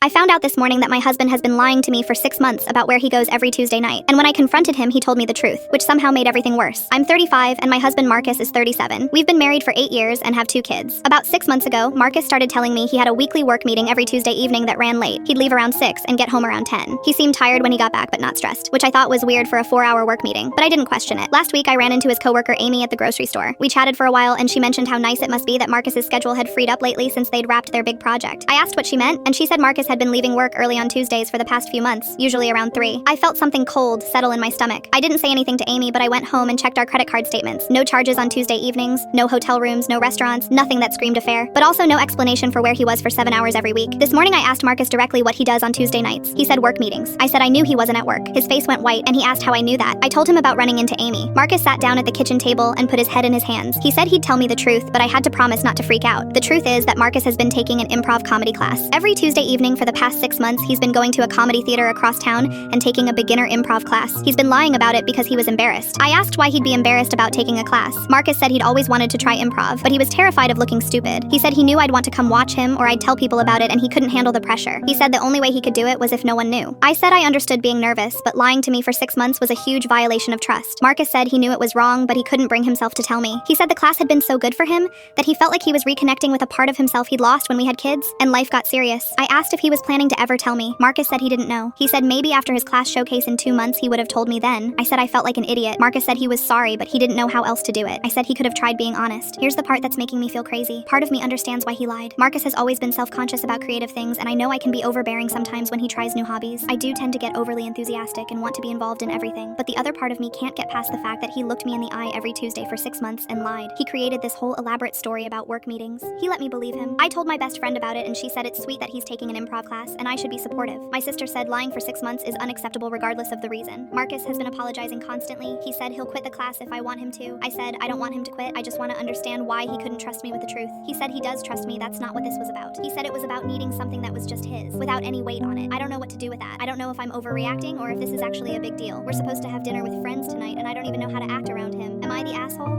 I found out this morning that my husband has been lying to me for 6 months about where he goes every Tuesday night, and when I confronted him, he told me the truth, which somehow made everything worse. I'm 35, and my husband Marcus is 37. We've been married for 8 years and have 2 kids. About 6 months ago, Marcus started telling me he had a weekly work meeting every Tuesday evening that ran late. He'd leave around 6 and get home around 10. He seemed tired when he got back, but not stressed, which I thought was weird for a 4-hour work meeting, but I didn't question it. Last week, I ran into his coworker Amy at the grocery store. We chatted for a while, and she mentioned how nice it must be that Marcus's schedule had freed up lately since they'd wrapped their big project. I asked what she meant, and she said Marcus had been leaving work early on Tuesdays for the past few months, usually around 3. I felt something cold settle in my stomach. I didn't say anything to Amy, but I went home and checked our credit card statements. No charges on Tuesday evenings, no hotel rooms, no restaurants, nothing that screamed affair, but also no explanation for where he was for 7 hours every week. This morning I asked Marcus directly what he does on Tuesday nights. He said work meetings. I said I knew he wasn't at work. His face went white, and he asked how I knew that. I told him about running into Amy. Marcus sat down at the kitchen table and put his head in his hands. He said he'd tell me the truth, but I had to promise not to freak out. The truth is that Marcus has been taking an improv comedy class. Every Tuesday evening for the past 6 months, he's been going to a comedy theater across town and taking a beginner improv class. He's been lying about it because he was embarrassed. I asked why he'd be embarrassed about taking a class. Marcus said he'd always wanted to try improv, but he was terrified of looking stupid. He said he knew I'd want to come watch him or I'd tell people about it, and he couldn't handle the pressure. He said the only way he could do it was if no one knew. I said I understood being nervous, but lying to me for 6 months was a huge violation of trust. Marcus said he knew it was wrong, but he couldn't bring himself to tell me. He said the class had been so good for him that he felt like he was reconnecting with a part of himself he'd lost when we had kids, and life got serious. I asked if he was planning to ever tell me. Marcus said he didn't know. He said maybe after his class showcase in 2 months he would have told me then. I said I felt like an idiot. Marcus said he was sorry, but he didn't know how else to do it. I said he could have tried being honest. Here's the part that's making me feel crazy. Part of me understands why he lied. Marcus has always been self-conscious about creative things, and I know I can be overbearing sometimes when he tries new hobbies. I do tend to get overly enthusiastic and want to be involved in everything, but the other part of me can't get past the fact that he looked me in the eye every Tuesday for 6 months and lied. He created this whole elaborate story about work meetings. He let me believe him. I told my best friend about it, and she said it's sweet that he's taking an improv class, and I should be supportive. My sister said lying for 6 months is unacceptable regardless of the reason. Marcus has been apologizing constantly. He said he'll quit the class if I want him to. I said I don't want him to quit, I just want to understand why he couldn't trust me with the truth. He said he does trust me, that's not what this was about. He said it was about needing something that was just his, without any weight on it. I don't know what to do with that. I don't know if I'm overreacting or if this is actually a big deal. We're supposed to have dinner with friends tonight, and I don't even know how to act around him. Am I the asshole?